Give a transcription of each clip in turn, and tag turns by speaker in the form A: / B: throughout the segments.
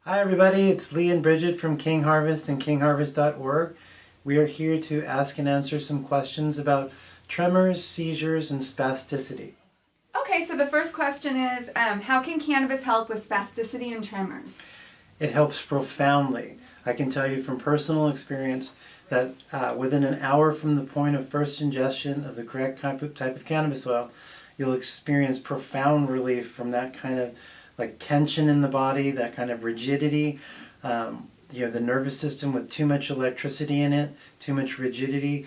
A: Hi everybody, it's Lee and Bridget from King Harvest and kingharvest.org. We are here to ask and answer some questions about tremors, seizures, and spasticity.
B: Okay, so the first question is, how can cannabis help with spasticity and tremors?
A: It helps profoundly. I can tell you from personal experience that within an hour from the point of first ingestion of the correct type of cannabis oil, you'll experience profound relief from that kind of like tension in the body, that kind of rigidity, the nervous system with too much electricity in it, too much rigidity,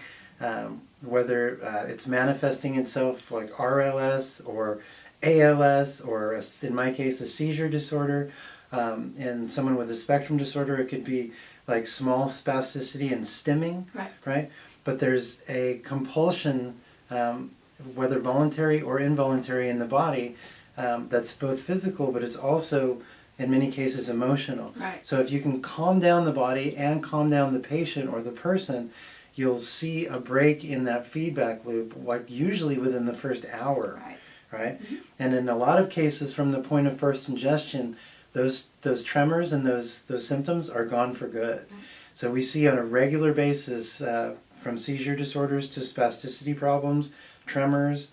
A: whether it's manifesting itself like RLS or ALS or in my case a seizure disorder. In someone with a spectrum disorder, it could be like small spasticity and stimming, right? But there's a compulsion, whether voluntary or involuntary in the body, that's both physical, but it's also in many cases emotional.
B: Right.
A: So if you can calm down the body and calm down the patient or the person, you'll see a break in that feedback loop, like usually within the first hour, right? Mm-hmm. And in a lot of cases from the point of first ingestion, those tremors and those symptoms are gone for good. Mm-hmm. So we see on a regular basis from seizure disorders to spasticity problems, tremors,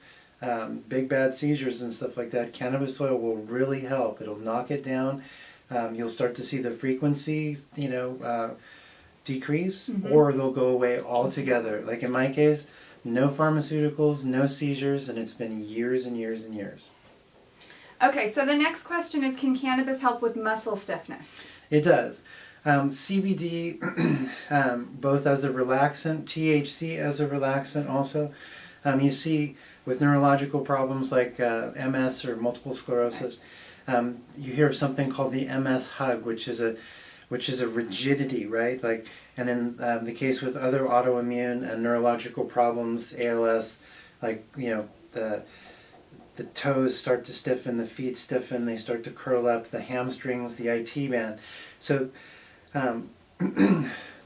A: big bad seizures and stuff like that. Cannabis oil will really help. It'll knock it down. You'll start to see the frequency, decrease, mm-hmm. or they'll go away altogether. Like in my case, no pharmaceuticals, no seizures, and it's been years and years and years.
B: Okay, so the next question is, can cannabis help with muscle stiffness?
A: It does. CBD, both as a relaxant, THC as a relaxant also. You see with neurological problems like MS or multiple sclerosis, you hear of something called the MS hug, which is a rigidity, right? Like, and in the case with other autoimmune and neurological problems, ALS, like the toes start to stiffen, the feet stiffen, they start to curl up, the hamstrings, the IT band. So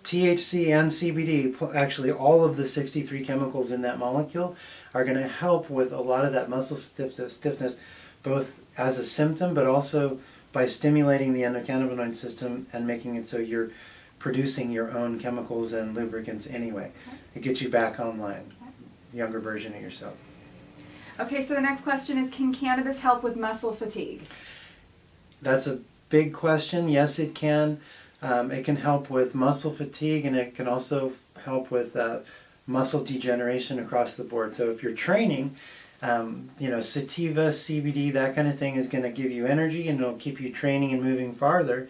A: THC and CBD, actually all of the 63 chemicals in that molecule, are going to help with a lot of that muscle stiffness, both as a symptom, but also by stimulating the endocannabinoid system and making it so you're producing your own chemicals and lubricants anyway. It gets you back online, younger version of yourself.
B: Okay, so the next question is, can cannabis help with muscle fatigue?
A: That's a big question. Yes, it can. It can help with muscle fatigue, and it can also help with muscle degeneration across the board. So if you're training, sativa, CBD, that kind of thing is going to give you energy and it'll keep you training and moving farther.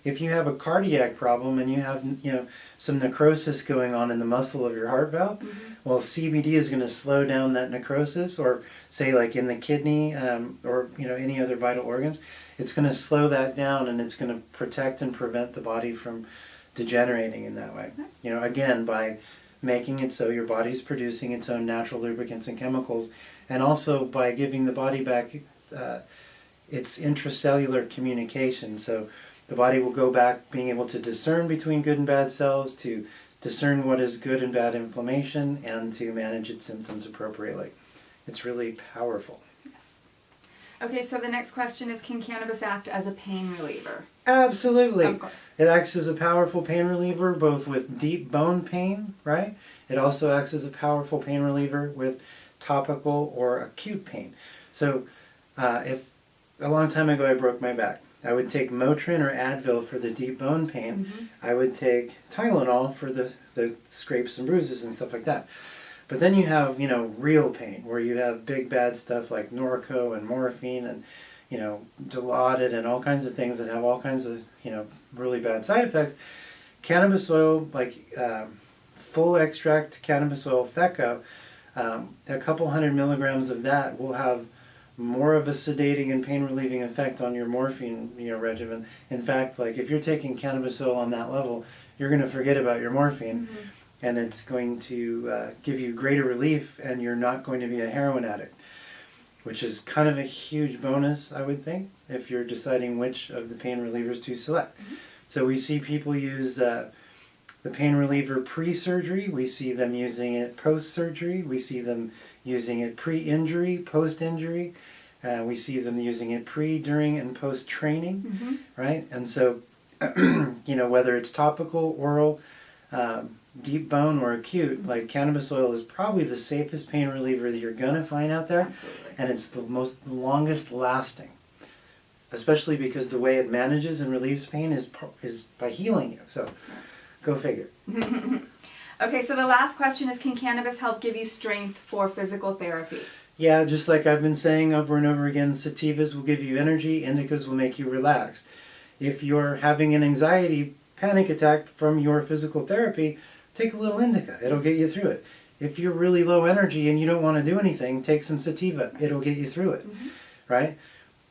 A: If you have a cardiac problem and you have some necrosis going on in the muscle of your heart valve, mm-hmm. well, CBD is going to slow down that necrosis, or say like in the kidney or any other vital organs. It's going to slow that down and it's going to protect and prevent the body from degenerating in that way. Again, by making it so your body's producing its own natural lubricants and chemicals, and also by giving the body back its intracellular communication. So the body will go back being able to discern between good and bad cells, to discern what is good and bad inflammation, and to manage its symptoms appropriately. It's really powerful.
B: Okay, so the next question is, can cannabis act as a pain reliever?
A: Absolutely.
B: Of course.
A: It acts as a powerful pain reliever, both with deep bone pain, right? It also acts as a powerful pain reliever with topical or acute pain. So if a long time ago I broke my back, I would take Motrin or Advil for the deep bone pain. Mm-hmm. I would take Tylenol for the scrapes and bruises and stuff like that. But then you have, real pain, where you have big bad stuff like Norco and morphine and, Dilaudid and all kinds of things that have all kinds of, really bad side effects. Cannabis oil, like full extract cannabis oil FECO, a couple 100 milligrams of that will have more of a sedating and pain relieving effect on your morphine regimen. In fact, like if you're taking cannabis oil on that level, you're going to forget about your morphine. Mm-hmm. And it's going to give you greater relief, and you're not going to be a heroin addict, which is kind of a huge bonus, I would think, if you're deciding which of the pain relievers to select. Mm-hmm. So we see people use the pain reliever pre-surgery. We see them using it post-surgery. We see them using it pre-injury, post-injury. We see them using it pre, during, and post-training, mm-hmm. right? And so whether it's topical, oral, deep bone, or acute, like cannabis oil is probably the safest pain reliever that you're gonna find out there.
B: Absolutely.
A: And it's the longest lasting, especially because the way it manages and relieves pain is by healing you. So go figure.
B: Okay, so the last question is, can cannabis help give you strength for physical therapy?
A: Yeah, just like I've been saying over and over again, sativas will give you energy, indicas will make you relaxed. If you're having an anxiety panic attack from your physical therapy, take a little indica. It'll get you through it. If you're really low energy and you don't want to do anything, take some sativa. It'll get you through it, right?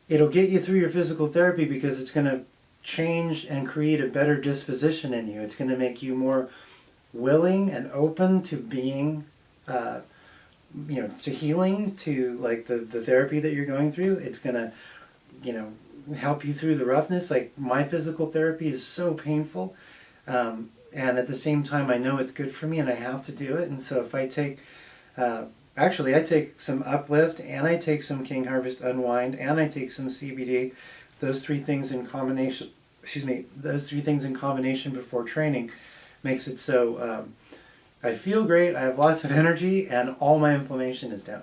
A: It'll get you through your physical therapy because it's going to change and create a better disposition in you. It's going to make you more willing and open to being, to healing, to like the therapy that you're going through. It's going to, help you through the roughness. Like my physical therapy is so painful. And at the same time, I know it's good for me and I have to do it. And so if I take, I take some Uplift and I take some King Harvest Unwind and I take some CBD, those three things in combination, before training makes it so I feel great, I have lots of energy, and all my inflammation is down.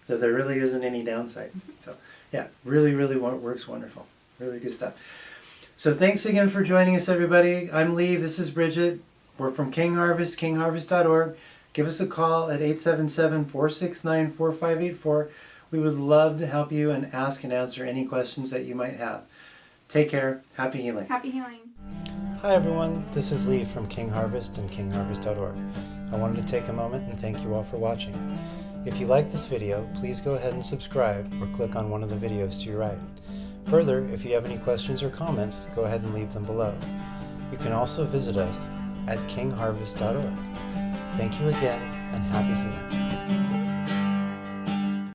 A: So there really isn't any downside. So yeah, really, really works wonderful. Really good stuff. So thanks again for joining us, everybody. I'm Lee, this is Bridget. We're from King Harvest, kingharvest.org. Give us a call at 877-469-4584. We would love to help you and ask and answer any questions that you might have. Take care. Happy healing.
B: Happy healing.
A: Hi everyone, this is Lee from King Harvest and kingharvest.org. I wanted to take a moment and thank you all for watching. If you like this video, please go ahead and subscribe or click on one of the videos to your right. Further, if you have any questions or comments, go ahead and leave them below. You can also visit us at kingharvest.org. Thank you again and happy healing.